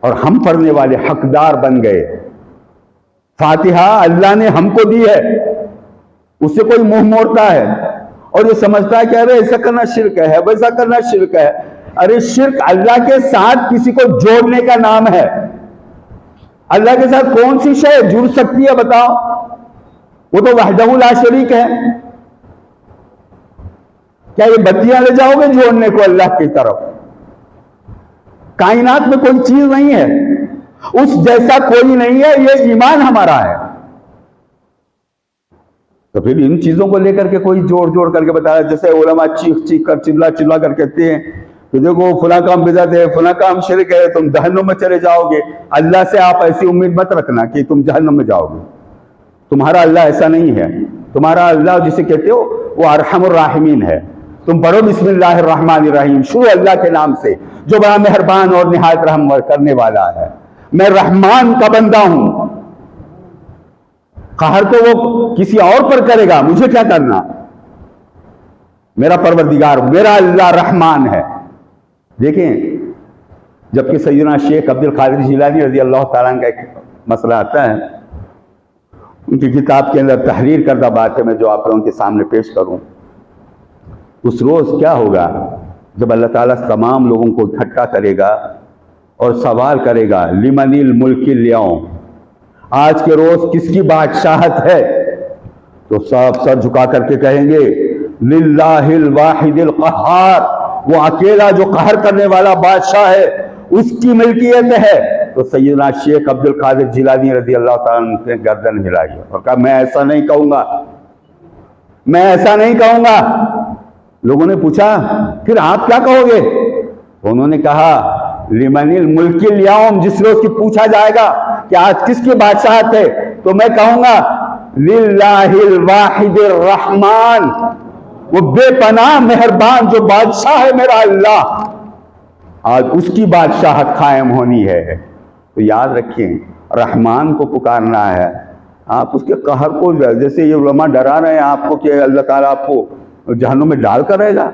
اور ہم پڑھنے والے حقدار بن گئے۔ فاتحہ اللہ نے ہم کو دی ہے، اس سے کوئی منہ موڑتا ہے اور یہ سمجھتا ہے کہ ارے ایسا کرنا شرک ہے، ویسا کرنا شرک ہے۔ ارے شرک اللہ کے ساتھ کسی کو جوڑنے کا نام ہے۔ اللہ کے ساتھ کون سی شے جڑ سکتی ہے بتاؤ؟ وہ تو وحدہ لا شریک ہے۔ کیا یہ بتیاں لے جاؤ گے جوڑنے کو اللہ کی طرف؟ کائنات میں کوئی چیز نہیں ہے، اس جیسا کوئی نہیں ہے، یہ ایمان ہمارا ہے۔ تو پھر ان چیزوں کو لے کر کے کوئی جوڑ کر کے بتا رہا ہے، جیسے علماء چیخ کر چلا کر کہتے ہیں کہ دیکھو فلاں کام بدعت ہے، فلاں کام شرک ہے، تم جہنم میں چلے جاؤ گے۔ اللہ سے آپ ایسی امید مت رکھنا کہ تم جہنم میں جاؤ گے، تمہارا اللہ ایسا نہیں ہے۔ تمہارا اللہ جسے کہتے ہو وہ ارحم الراحمین ہے۔ تم پڑھو بسم اللہ الرحمن الرحیم، شروع اللہ کے نام سے جو بڑا مہربان اور نہایت رحم کرنے والا ہے۔ میں رحمان کا بندہ ہوں، قہر تو وہ کسی اور پر کرے گا، مجھے کیا کرنا؟ میرا پروردگار، میرا اللہ رحمان ہے۔ دیکھیں، جبکہ سیدنا شیخ عبد القادر جیلانی رضی اللہ تعالیٰ عنہ کا ایک مسئلہ آتا ہے، ان کی کتاب کے اندر تحریر کردہ بات ہے، میں جو آپ لوگوں کے سامنے پیش کروں۔ اس روز کیا ہوگا جب اللہ تعالیٰ تمام لوگوں کو اکٹھا کرے گا اور سوال کرے گا، لمن الملک اليوم، آج کے روز کس کی بادشاہت ہے؟ تو سب سر جھکا کر کے کہیں گے للہ الواحد القہار، وہ اکیلا جو قہر کرنے والا بادشاہ ہے، اس کی ملکیت ہے۔ تو سیدنا شیخ عبد القادر جیلانی رضی اللہ تعالیٰ عنہ نے گردن ہلائی اور کہا میں ایسا نہیں کہوں گا، میں ایسا نہیں کہوں گا۔ لوگوں نے پوچھا پھر آپ کیا کہو گے؟ انہوں نے کہا لمن الملک اليوم، جس روز کی پوچھا جائے گا کہ آج کس کی بادشاہت ہے، تو میں کہوں گا للہ الواحد الرحمن، وہ بے پناہ مہربان جو بادشاہ ہے میرا اللہ، آج اس کی بادشاہت قائم ہونی ہے۔ تو یاد رکھیں، رحمان کو پکارنا ہے، آپ اس کے قہر کو، جیسے یہ علماء ڈرا رہے ہیں آپ کو کہ اللہ تعالیٰ آپ کو جہنم میں ڈال کر رہے گا،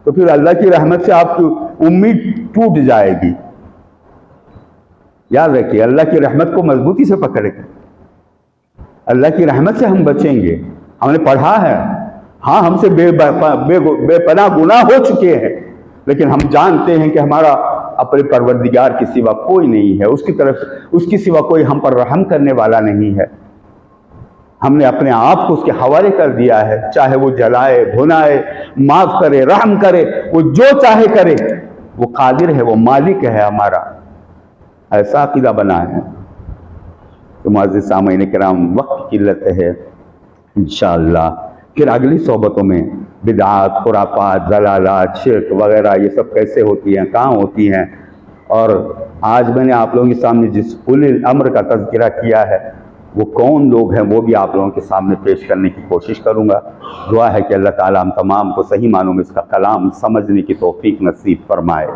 تو پھر اللہ کی رحمت سے آپ کی امید ٹوٹ جائے گی۔ یاد رکھیے، اللہ کی رحمت کو مضبوطی سے پکڑے گا، اللہ کی رحمت سے ہم بچیں گے۔ ہم نے پڑھا ہے، ہاں ہم سے بے پناہ گناہ ہو چکے ہیں، لیکن ہم جانتے ہیں کہ ہمارا اپنے پروردگار کے سوا کوئی نہیں ہے، اس کی سوا کوئی ہم پر رحم کرنے والا نہیں ہے۔ ہم نے اپنے آپ کو اس کے حوالے کر دیا ہے، چاہے وہ جلائے بھنائے، معاف کرے، رحم کرے، وہ جو چاہے کرے، وہ قادر ہے، وہ مالک ہے ہمارا۔ ایسا عقیدہ بنا ہے۔ تو معزز سامعین کرام، وقت کی قلت ہے، انشاءاللہ پھر اگلی صحبتوں میں بدعات، خرافات، ضلالات، شرک وغیرہ یہ سب کیسے ہوتی ہیں، کہاں ہوتی ہیں، اور آج میں نے آپ لوگوں کے سامنے جس اولی الامر کا تذکرہ کیا ہے وہ کون لوگ ہیں، وہ بھی آپ لوگوں کے سامنے پیش کرنے کی کوشش کروں گا۔ دعا ہے کہ اللہ تعالیٰ ہم تمام کو صحیح معنوں میں اس کا کلام سمجھنے کی توفیق نصیب فرمائے۔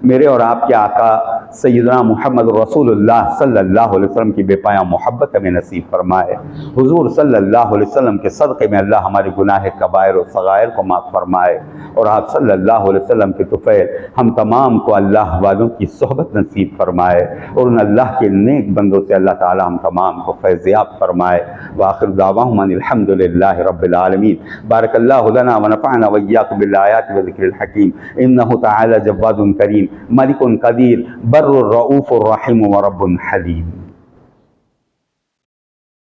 میرے اور آپ کے آقا سیدنا محمد رسول اللہ صلی اللہ علیہ وسلم کی بے پایاں محبت ہمیں نصیب فرمائے۔ حضور صلی اللہ علیہ وسلم کے صدقے میں اللہ ہمارے گناہ کبائر و صغائر کو معاف فرمائے، اور آپ صلی اللہ علیہ وسلم کے طفیل ہم تمام کو اللہ والوں کی صحبت نصیب فرمائے، اور ان اللہ کے نیک بندوں سے اللہ تعالی ہم تمام کو فیضیاب فرمائے۔ وآخر دعواہم ان الحمد للہ رب العالمین۔ بارک اللہ لنا ونفعنا وإیاکم بالآیات والذکر الحکیم، انہ تعالی جواد کریم، ملک قدیر، بر الرؤوف الرحیم ورب حلیم۔